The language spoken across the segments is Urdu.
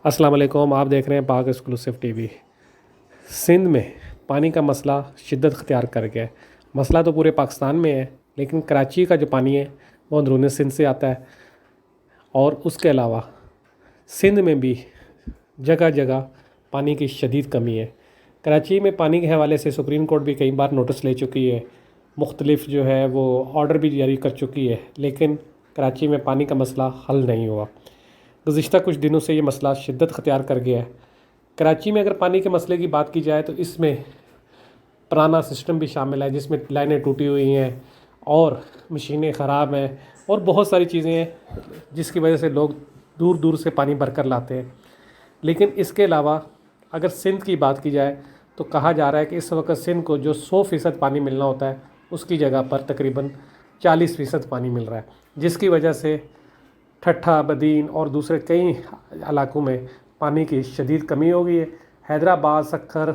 السلام علیکم، آپ دیکھ رہے ہیں پاک ایکسکلوسیو ٹی وی۔ سندھ میں پانی کا مسئلہ شدت اختیار کر گیا ہے۔ مسئلہ تو پورے پاکستان میں ہے، لیکن کراچی کا جو پانی ہے وہ اندرون سندھ سے آتا ہے، اور اس کے علاوہ سندھ میں بھی جگہ جگہ پانی کی شدید کمی ہے۔ کراچی میں پانی کے حوالے سے سپریم کورٹ بھی کئی بار نوٹس لے چکی ہے، مختلف جو ہے وہ آرڈر بھی جاری کر چکی ہے، لیکن کراچی میں پانی کا مسئلہ حل نہیں ہوا۔ گزشتہ کچھ دنوں سے یہ مسئلہ شدت اختیار کر گیا ہے۔ کراچی میں اگر پانی کے مسئلے کی بات کی جائے تو اس میں پرانا سسٹم بھی شامل ہے، جس میں لائنیں ٹوٹی ہوئی ہیں اور مشینیں خراب ہیں اور بہت ساری چیزیں ہیں جس کی وجہ سے لوگ دور دور سے پانی بھر کر لاتے ہیں۔ لیکن اس کے علاوہ اگر سندھ کی بات کی جائے تو کہا جا رہا ہے کہ اس وقت سندھ کو جو 100% پانی ملنا ہوتا ہے اس کی جگہ پر تقریباً 40% پانی مل رہا ہے، جس کی وجہ سے ٹھٹھا، بدین اور دوسرے کئی علاقوں میں پانی کی شدید کمی ہو گئی ہے۔ حیدرآباد، سکھر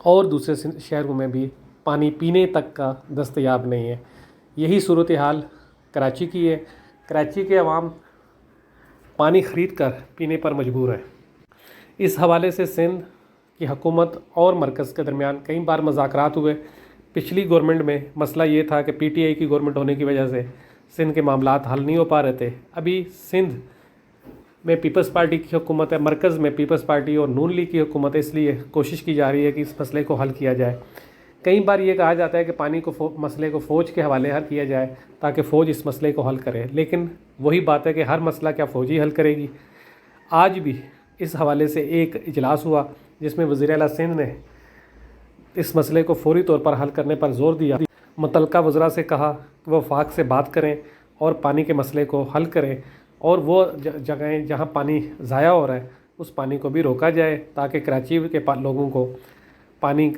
اور دوسرے شہروں میں بھی پانی پینے تک کا دستیاب نہیں ہے۔ یہی صورتحال کراچی کی ہے۔ کراچی کے عوام پانی خرید کر پینے پر مجبور ہے۔ اس حوالے سے سندھ کی حکومت اور مرکز کے درمیان کئی بار مذاکرات ہوئے۔ پچھلی گورنمنٹ میں مسئلہ یہ تھا کہ پی ٹی آئی کی گورنمنٹ ہونے کی وجہ سے سندھ کے معاملات حل نہیں ہو پا رہے تھے۔ ابھی سندھ میں پیپلز پارٹی کی حکومت ہے، مرکز میں پیپلز پارٹی اور نون لیگ کی حکومت ہے، اس لیے کوشش کی جا رہی ہے کہ اس مسئلے کو حل کیا جائے۔ کئی بار یہ کہا جاتا ہے کہ پانی کو مسئلے کو فوج کے حوالے حل کیا جائے تاکہ فوج اس مسئلے کو حل کرے، لیکن وہی بات ہے کہ ہر مسئلہ کیا فوج ہی حل کرے گی۔ آج بھی اس حوالے سے ایک اجلاس ہوا جس میں وزیر اعلیٰ سندھ نے اس مسئلے کو فوری طور پر حل کرنے پر زور دیا۔ متعلقہ وزراء سے کہا کہ وہ وفاق سے بات کریں اور پانی کے مسئلے کو حل کریں، اور وہ جگہیں جہاں پانی ضائع ہو رہا ہے اس پانی کو بھی روکا جائے تاکہ کراچی کے لوگوں کو پانی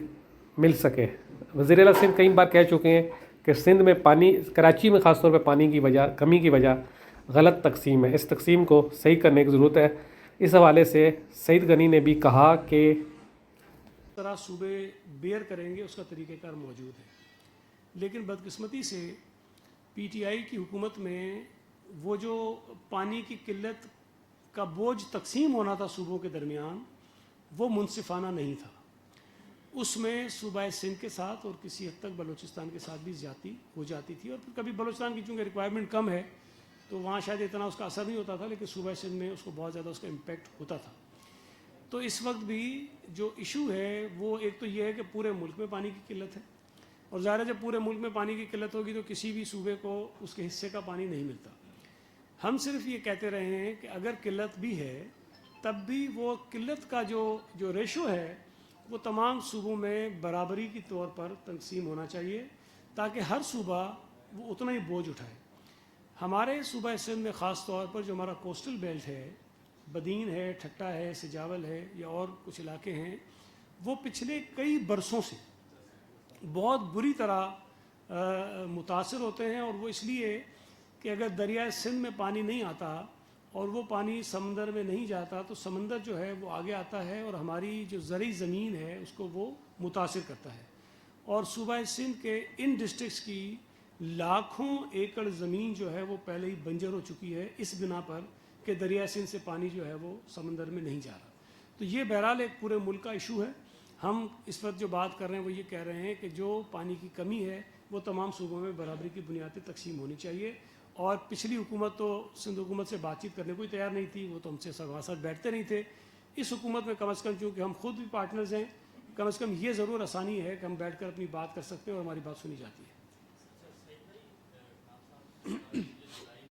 مل سکے۔ وزیر اعلیٰ سندھ کئی بار کہہ چکے ہیں کہ سندھ میں پانی، کراچی میں خاص طور پہ پانی کی کمی کی وجہ غلط تقسیم ہے، اس تقسیم کو صحیح کرنے کی ضرورت ہے۔ اس حوالے سے سعید غنی نے بھی کہا کہ طرح صوبے بیئر کریں گے، اس کا طریقہ کار موجود ہے، لیکن بدقسمتی سے پی ٹی آئی کی حکومت میں وہ جو پانی کی قلت کا بوجھ تقسیم ہونا تھا صوبوں کے درمیان، وہ منصفانہ نہیں تھا۔ اس میں صوبہ سندھ کے ساتھ اور کسی حد تک بلوچستان کے ساتھ بھی زیادتی ہو جاتی تھی، اور کبھی بلوچستان کی چونکہ ریکوائرمنٹ کم ہے تو وہاں شاید اتنا اس کا اثر نہیں ہوتا تھا، لیکن صوبہ سندھ میں اس کو بہت زیادہ اس کا امپیکٹ ہوتا تھا۔ تو اس وقت بھی جو ایشو ہے وہ ایک تو یہ ہے کہ پورے ملک میں پانی کی قلت ہے، اور ظاہر ہے جب پورے ملک میں پانی کی قلت ہوگی تو کسی بھی صوبے کو اس کے حصے کا پانی نہیں ملتا۔ ہم صرف یہ کہتے رہے ہیں کہ اگر قلت بھی ہے تب بھی وہ قلت کا جو ریشو ہے وہ تمام صوبوں میں برابری کے طور پر تقسیم ہونا چاہیے تاکہ ہر صوبہ وہ اتنا ہی بوجھ اٹھائے۔ ہمارے صوبہ سندھ میں خاص طور پر جو ہمارا کوسٹل بیلٹ ہے، بدین ہے، ٹھٹا ہے، سجاول ہے یا اور کچھ علاقے ہیں، وہ پچھلے کئی برسوں سے بہت بری طرح متاثر ہوتے ہیں، اور وہ اس لیے کہ اگر دریائے سندھ میں پانی نہیں آتا اور وہ پانی سمندر میں نہیں جاتا تو سمندر جو ہے وہ آگے آتا ہے اور ہماری جو زرعی زمین ہے اس کو وہ متاثر کرتا ہے، اور صوبہ سندھ کے ان ڈسٹرکٹس کی لاکھوں ایکڑ زمین جو ہے وہ پہلے ہی بنجر ہو چکی ہے اس بنا پر کہ دریائے سندھ سے پانی جو ہے وہ سمندر میں نہیں جا رہا۔ تو یہ بہرحال ایک پورے ملک کا ایشو ہے۔ ہم اس وقت جو بات کر رہے ہیں وہ یہ کہہ رہے ہیں کہ جو پانی کی کمی ہے وہ تمام صوبوں میں برابری کی بنیاد پہ تقسیم ہونی چاہیے، اور پچھلی حکومت تو سندھ حکومت سے بات چیت کرنے کو ہی تیار نہیں تھی، وہ تو ہم سے ساتھ بیٹھتے نہیں تھے۔ اس حکومت میں کم از کم چونکہ ہم خود بھی پارٹنرز ہیں، کم از کم یہ ضرور آسانی ہے کہ ہم بیٹھ کر اپنی بات کر سکتے ہیں اور ہماری بات سنی جاتی ہے۔